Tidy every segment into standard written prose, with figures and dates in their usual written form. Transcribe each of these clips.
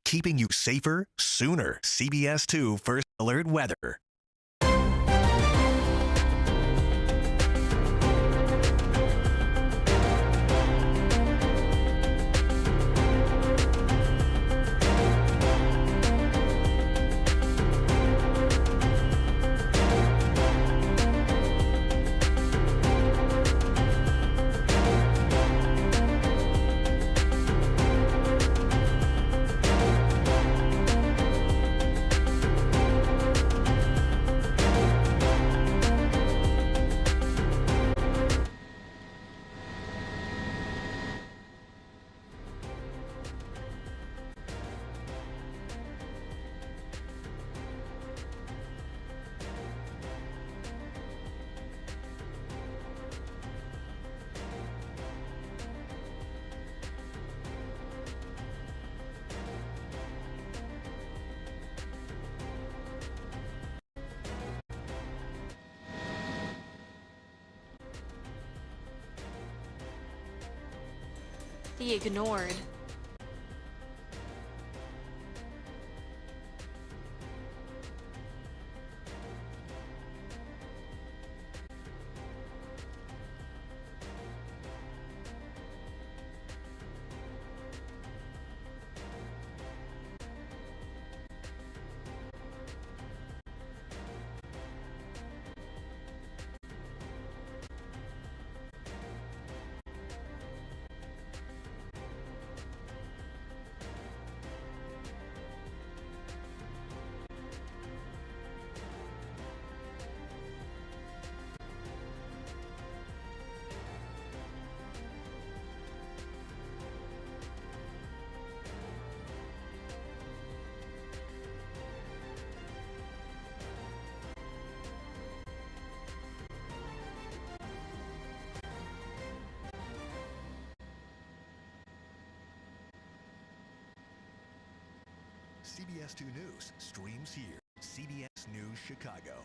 keeping you safer sooner. CBS 2 First Alert Weather. The ignored. CBS 2 News streams here. CBS News Chicago.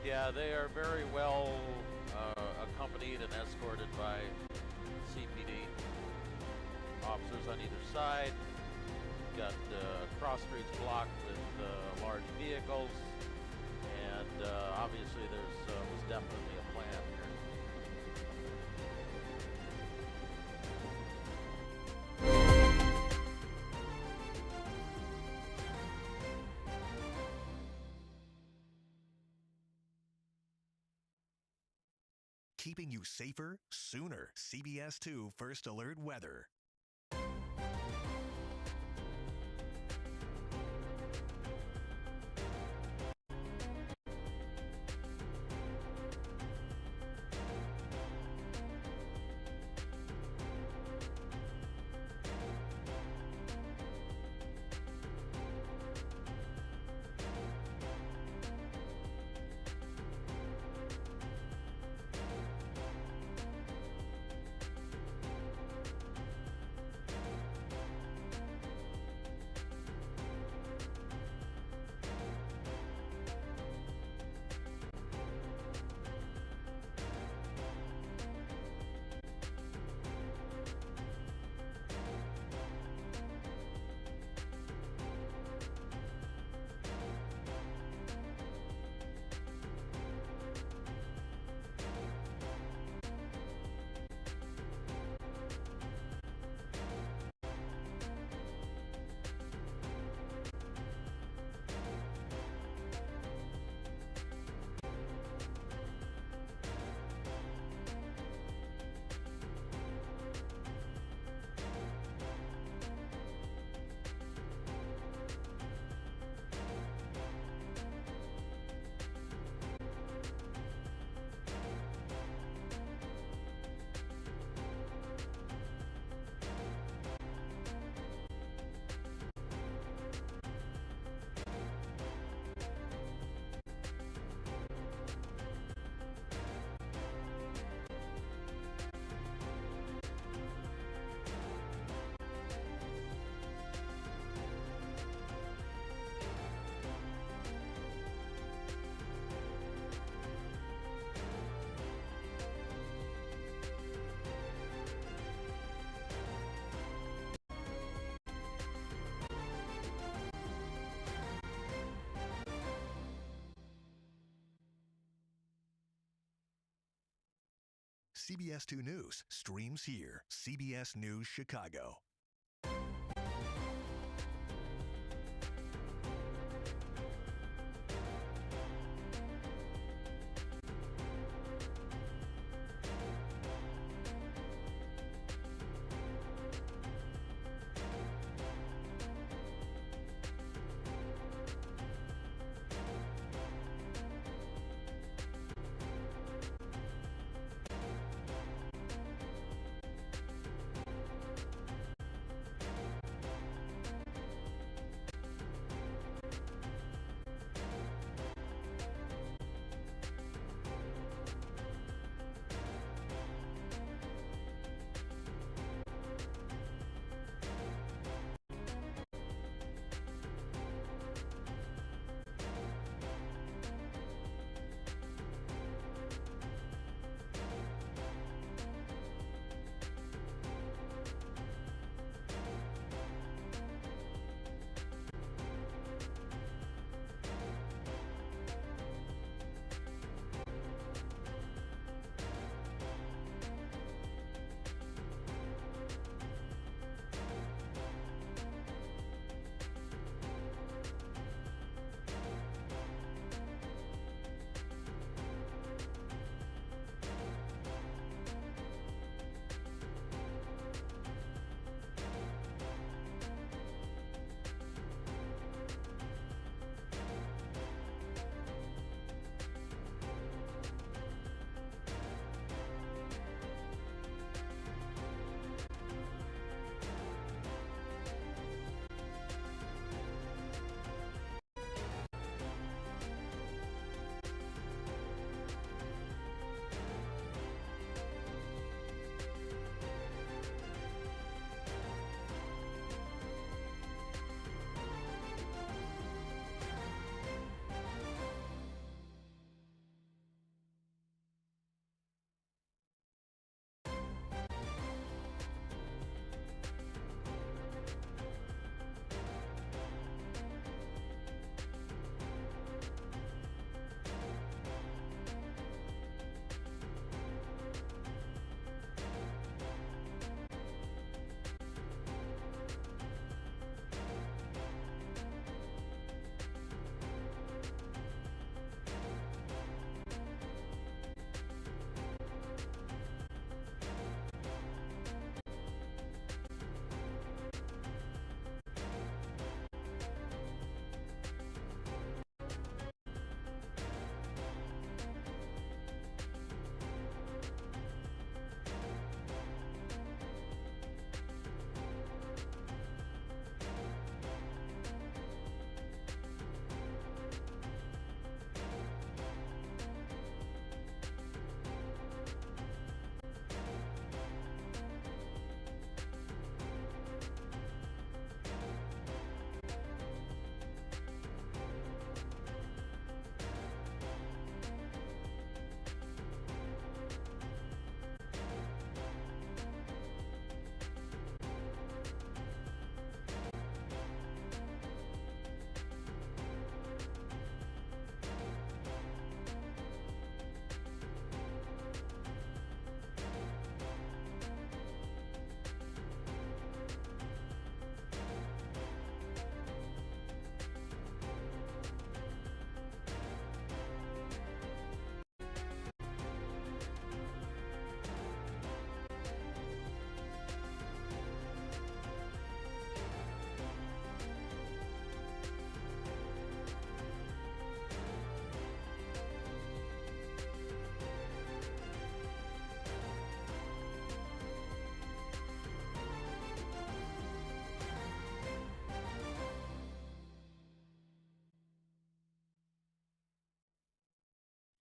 Yeah, they are very well accompanied and escorted by CPD officers on either side. Got cross streets blocked with large vehicles, and obviously was definitely a plan here. Keeping you safer sooner. CBS 2 First Alert Weather. CBS 2 News streams here. CBS News Chicago.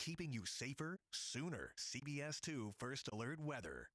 keeping you safer sooner. CBS 2 First Alert Weather.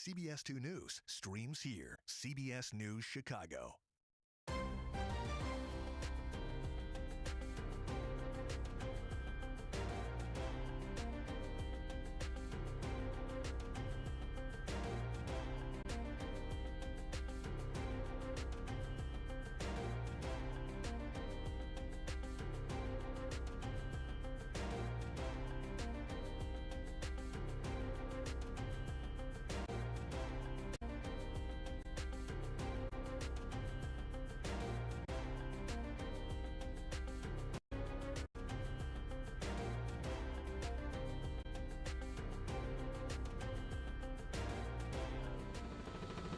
CBS 2 News streams here. CBS News Chicago.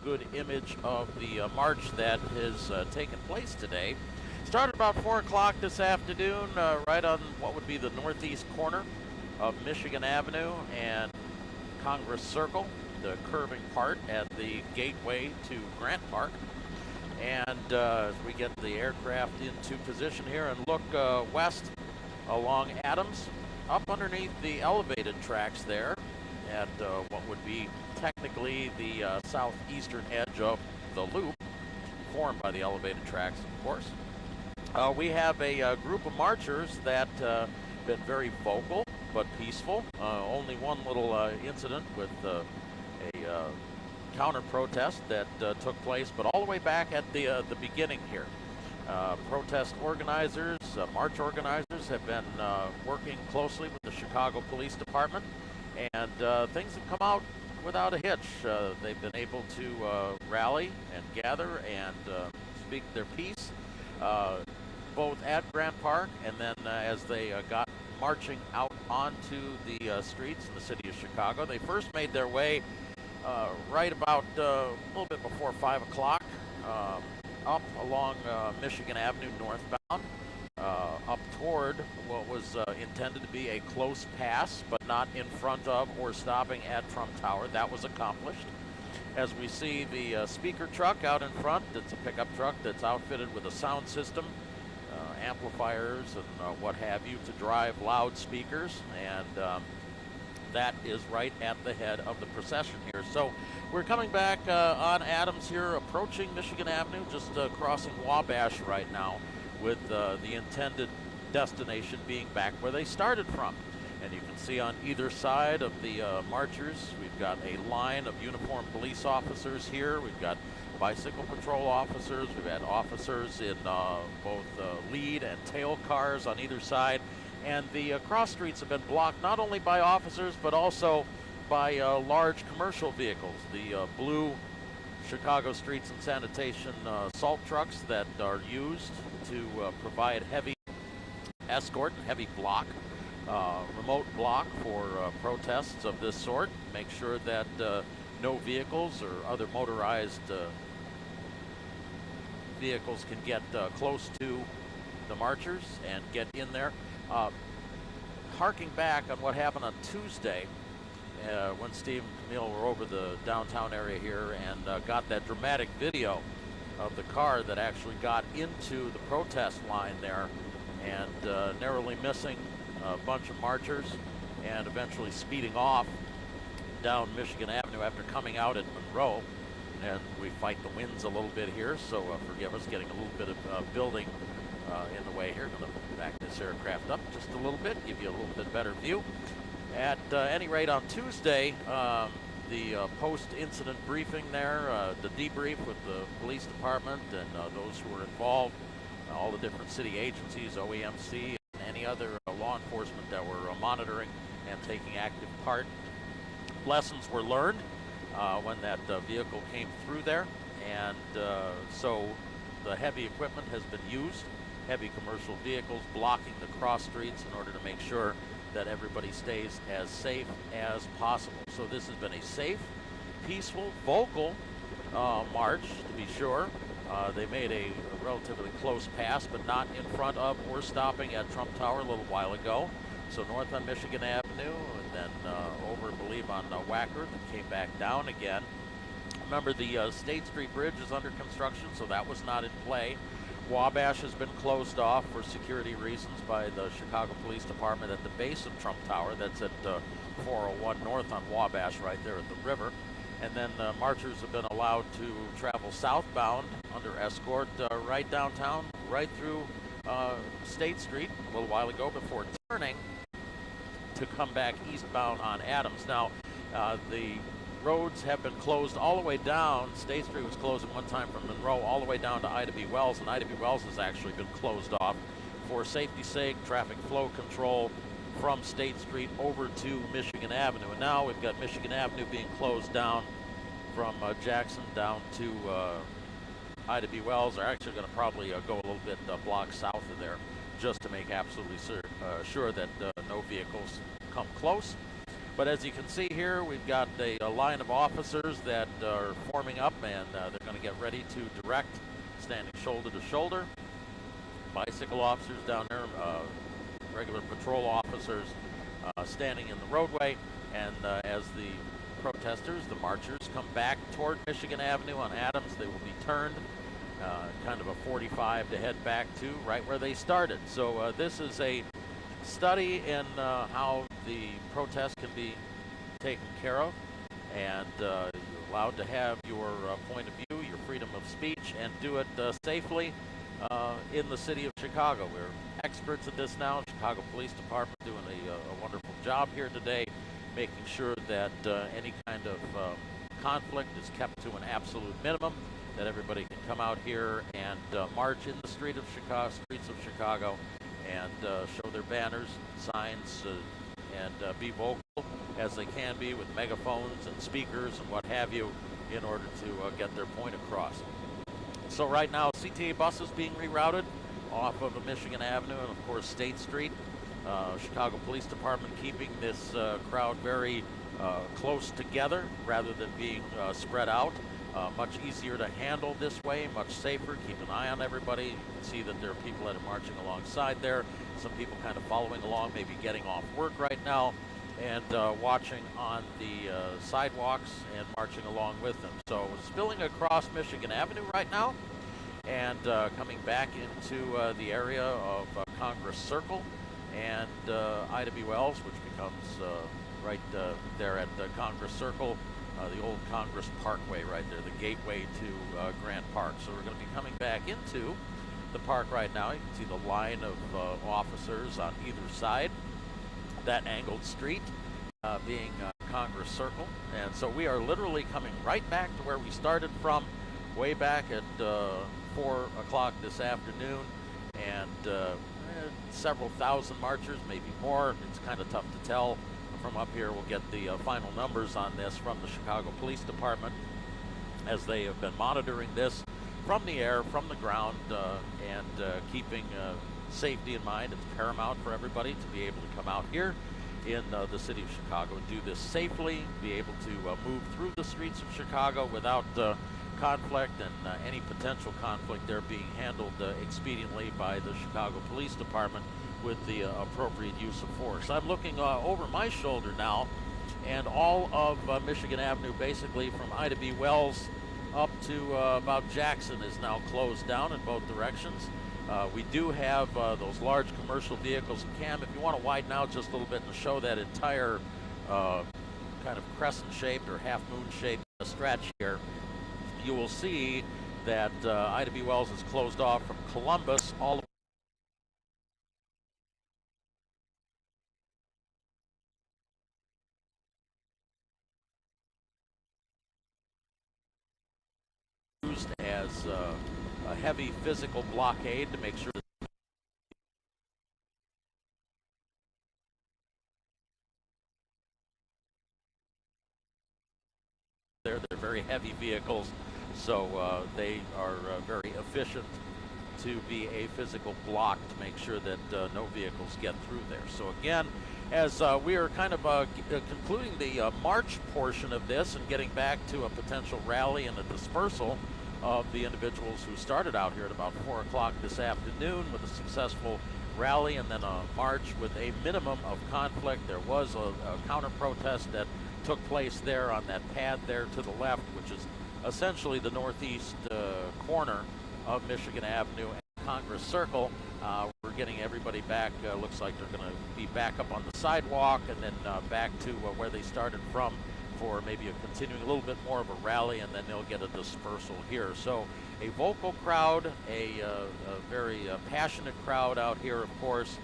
Good image of the march that has taken place today. Started about 4 o'clock this afternoon, right on what would be the northeast corner of Michigan Avenue and Congress Circle, the curving part at the gateway to Grant Park. And as we get the aircraft into position here and look west along Adams, up underneath the elevated tracks there at what would be technically the southeastern edge of the loop, formed by the elevated tracks, of course. We have a group of marchers that been very vocal but peaceful. Only one little incident with a counter-protest that took place, but all the way back at the beginning here. Protest organizers, march organizers have been working closely with the Chicago Police Department, and things have come out without a hitch. They've been able to rally and gather and speak their piece, both at Grant Park and then as they got marching out onto the streets in the city of Chicago. They first made their way right about a little bit before 5 o'clock up along Michigan Avenue northbound, up toward what was intended to be a close pass, but not in front of or stopping at Trump Tower. That was accomplished. As we see the speaker truck out in front, it's a pickup truck that's outfitted with a sound system, amplifiers and what have you to drive loudspeakers, and that is right at the head of the procession here. So we're coming back on Adams here, approaching Michigan Avenue, just crossing Wabash right now, with the intended destination being back where they started from. And you can see on either side of the marchers, we've got a line of uniformed police officers here. We've got bicycle patrol officers. We've had officers in both lead and tail cars on either side. And the cross streets have been blocked not only by officers, but also by large commercial vehicles. The blue Chicago Streets and Sanitation salt trucks that are used to provide heavy escort and heavy block, remote block for protests of this sort. Make sure that no vehicles or other motorized vehicles can get close to the marchers and get in there. Harking back on what happened on Tuesday, when Steve and Camille were over the downtown area here and got that dramatic video of the car that actually got into the protest line there and narrowly missing a bunch of marchers and eventually speeding off down Michigan Avenue after coming out at Monroe. And we fight the winds a little bit here, so forgive us getting a little bit of building in the way here. Going to back this aircraft up just a little bit, give you a little bit better view. At any rate, on Tuesday, the post-incident briefing there, the debrief with the police department and those who were involved, all the different city agencies, OEMC, and any other law enforcement that were monitoring and taking active part. Lessons were learned when that vehicle came through there, and so the heavy equipment has been used, heavy commercial vehicles blocking the cross streets in order to make sure that everybody stays as safe as possible. So this has been a safe, peaceful, vocal march, to be sure. They made a relatively close pass, but not in front of or stopping at Trump Tower a little while ago. So north on Michigan Avenue, and then over, I believe, on Wacker, and came back down again. Remember, the State Street Bridge is under construction, so that was not in play. Wabash has been closed off for security reasons by the Chicago Police Department at the base of Trump Tower. That's at 401 North on Wabash, right there at the river. And then marchers have been allowed to travel southbound under escort right downtown, right through State Street a little while ago before turning to come back eastbound on Adams. Now, the roads have been closed all the way down. State Street was closed at one time from Monroe all the way down to Ida B. Wells, and Ida B. Wells has actually been closed off for safety's sake, traffic flow control from State Street over to Michigan Avenue. And now we've got Michigan Avenue being closed down from Jackson down to Ida B. Wells. They're actually going to probably go a little bit block south of there just to make absolutely sure that no vehicles come close. But as you can see here, we've got a line of officers that are forming up, and they're going to get ready to direct, standing shoulder to shoulder. Bicycle officers down there, regular patrol officers standing in the roadway, and as the protesters, the marchers, come back toward Michigan Avenue on Adams, they will be turned kind of a 45 to head back to right where they started. So this is a study in how the protest can be taken care of, and you're allowed to have your point of view, your freedom of speech, and do it safely in the city of Chicago. We're experts at this now. Chicago Police Department doing a wonderful job here today, making sure that any kind of conflict is kept to an absolute minimum, that everybody can come out here and march in the streets of Chicago and show their banners, signs, and be vocal as they can be with megaphones and speakers and what have you in order to get their point across. So right now, CTA buses being rerouted off of Michigan Avenue and, of course, State Street. Chicago Police Department keeping this crowd very close together rather than being spread out. Much easier to handle this way, much safer. Keep an eye on everybody. You can see that there are people that are marching alongside there. Some people kind of following along, maybe getting off work right now, and watching on the sidewalks and marching along with them. So spilling across Michigan Avenue right now and coming back into the area of Congress Circle and Ida B. Wells, which becomes right there at Congress Circle, the old Congress Parkway right there, the gateway to Grant Park. So we're going to be coming back into the park right now. You can see the line of officers on either side that angled street being Congress Circle. And so we are literally coming right back to where we started from, way back at 4 o'clock this afternoon. And several thousand marchers, maybe more. It's kind of tough to tell from up here. We'll get the final numbers on this from the Chicago Police Department, as they have been monitoring this from the air, from the ground, and keeping safety in mind. It's paramount for everybody to be able to come out here in the city of Chicago and do this safely, be able to move through the streets of Chicago without conflict, and any potential conflict there being handled expediently by the Chicago Police Department with the appropriate use of force. I'm looking over my shoulder now, and all of Michigan Avenue, basically from Ida B. Wells up to about Jackson, is now closed down in both directions. We do have those large commercial vehicles. Cam, if you want to widen out just a little bit and show that entire kind of crescent-shaped or half-moon-shaped stretch here, you will see that Ida B. Wells is closed off from Columbus all the way. Used as a heavy physical blockade to make sure that they're very heavy vehicles, so they are very efficient to be a physical block to make sure that no vehicles get through there. So again, as we are kind of concluding the march portion of this and getting back to a potential rally and a dispersal of the individuals who started out here at about 4 o'clock this afternoon with a successful rally and then a march with a minimum of conflict. There was a counter-protest that took place there on that pad there to the left, which is essentially the northeast corner of Michigan Avenue and Congress Circle. We're getting everybody back. Looks like they're going to be back up on the sidewalk and then back to where they started from for maybe continuing a little bit more of a rally, and then they'll get a dispersal here. So a vocal crowd, a very passionate crowd out here, of course.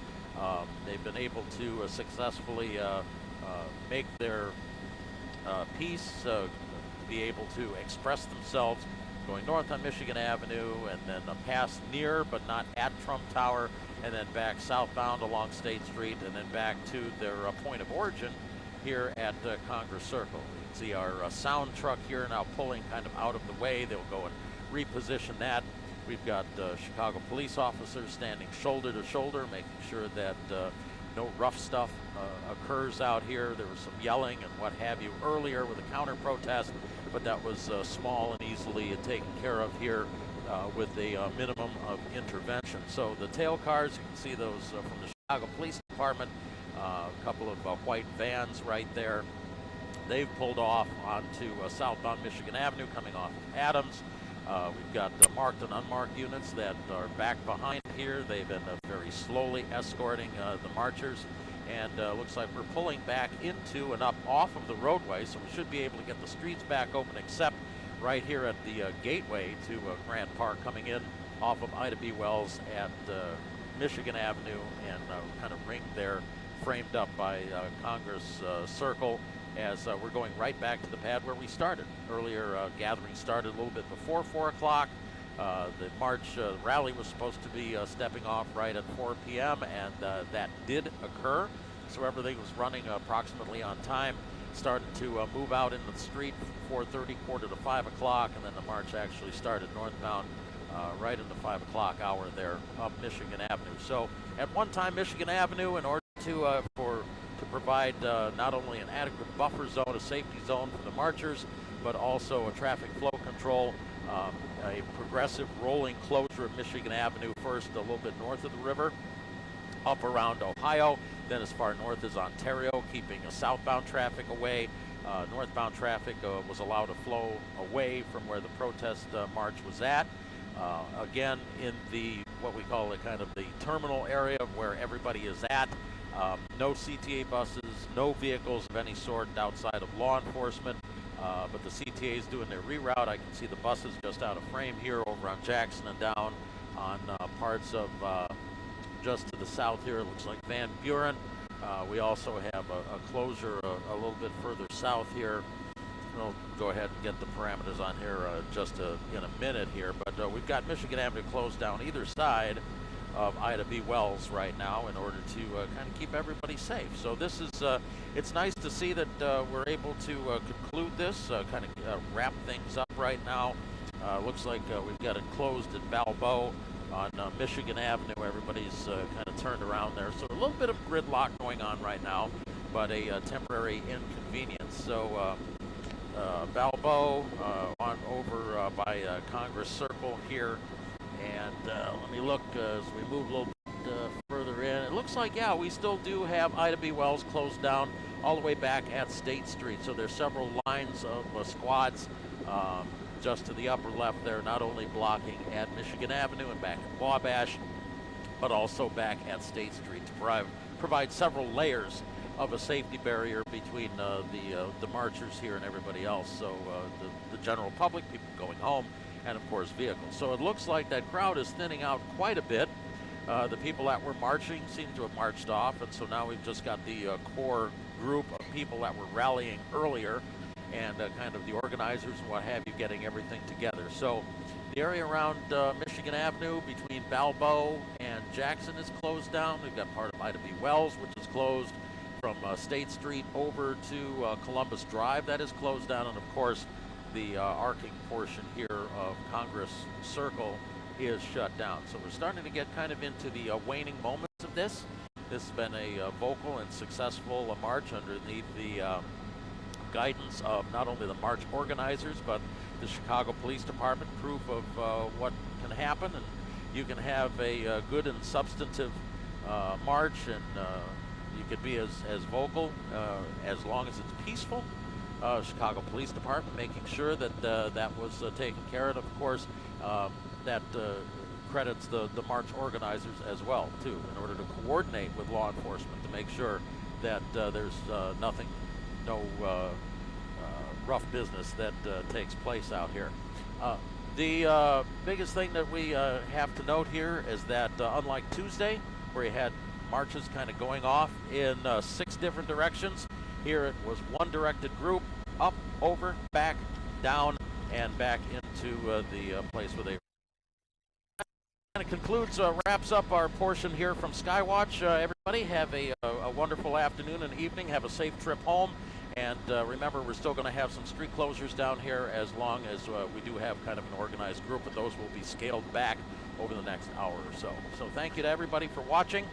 They've been able to successfully make their peace, be able to express themselves, going north on Michigan Avenue and then past near but not at Trump Tower, and then back southbound along State Street, and then back to their point of origin here at Congress Circle. You can see our sound truck here now pulling kind of out of the way. They'll go and reposition that. We've got Chicago police officers standing shoulder to shoulder, making sure that no rough stuff occurs out here. There was some yelling and what have you earlier with a counter-protest, but that was small and easily taken care of here with a minimum of intervention. So the tail cars, you can see those from the Chicago Police Department, a couple of white vans right there. They've pulled off onto southbound Michigan Avenue coming off of Adams. We've got marked and unmarked units that are back behind here. They've been very slowly escorting the marchers, and looks like we're pulling back into and up off of the roadway, so we should be able to get the streets back open, except right here at the gateway to Grant Park, coming in off of Ida B. Wells at Michigan Avenue, and kind of ringed there, framed up by Congress Circle, as we're going right back to the pad where we started. Earlier gathering started a little bit before 4 o'clock. The march rally was supposed to be stepping off right at 4 p.m. and that did occur. So everything was running approximately on time. Started to move out into the street 4:30, quarter to 5 o'clock, and then the march actually started northbound right in the 5 o'clock hour there up Michigan Avenue. So at one time, Michigan Avenue, in order to provide not only an adequate buffer zone, a safety zone for the marchers, but also a traffic flow control, a progressive rolling closure of Michigan Avenue, first a little bit north of the river, up around Ohio, then as far north as Ontario, keeping southbound traffic away. Northbound traffic was allowed to flow away from where the protest march was at. Again, in the what we call the kind of the terminal area where everybody is at. No CTA buses, no vehicles of any sort outside of law enforcement, but the CTA is doing their reroute. I can see the buses just out of frame here over on Jackson and down on parts of just to the south here. It looks like Van Buren. We also have a closure a little bit further south here. We'll go ahead and get the parameters on here just in a minute here. But we've got Michigan Avenue closed down either side of Ida B. Wells right now in order to kind of keep everybody safe. So this is, it's nice to see that we're able to conclude this, kind of wrap things up right now. Looks like we've got it closed at Balboa on Michigan Avenue. Everybody's kind of turned around there. So a little bit of gridlock going on right now, but a temporary inconvenience. So Balboa on over by Congress Circle here. And let me look as we move a little bit further in. It looks like, yeah, we still do have Ida B. Wells closed down all the way back at State Street. So there's several lines of squads just to the upper left there, not only blocking at Michigan Avenue and back at Wabash, but also back at State Street to provide several layers of a safety barrier between the marchers here and everybody else. So the general public, people going home, and of course vehicles. So it looks like that crowd is thinning out quite a bit. The people that were marching seem to have marched off, and so now we've just got the core group of people that were rallying earlier, and kind of the organizers and what have you getting everything together. So the area around Michigan Avenue between Balboa and Jackson is closed down. We've got part of Ida B. Wells, which is closed, from State Street over to Columbus Drive. That is closed down, and of course the arcing portion here of Congress Circle is shut down. So we're starting to get kind of into the waning moments of this. This has been a vocal and successful march underneath the guidance of not only the march organizers, but the Chicago Police Department, proof of what can happen. And you can have a good and substantive march, and you could be as vocal as long as it's peaceful. Chicago Police Department making sure that that was taken care of. Of course, that credits the march organizers as well, too, in order to coordinate with law enforcement to make sure that there's nothing, no rough business that takes place out here. The biggest thing that we have to note here is that unlike Tuesday, where you had marches kind of going off in 6 different directions, here it was one directed group, up, over, back, down, and back into the place where they. And it concludes, wraps up our portion here from Skywatch. Everybody have a wonderful afternoon and evening. Have a safe trip home. And remember, we're still going to have some street closures down here as long as we do have kind of an organized group, but those will be scaled back over the next hour or so. So thank you to everybody for watching,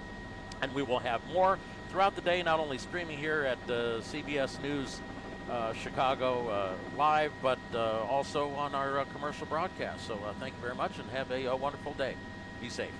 and we will have more throughout the day, not only streaming here at CBS News Chicago live, but also on our commercial broadcast. So thank you very much, and have a wonderful day. Be safe.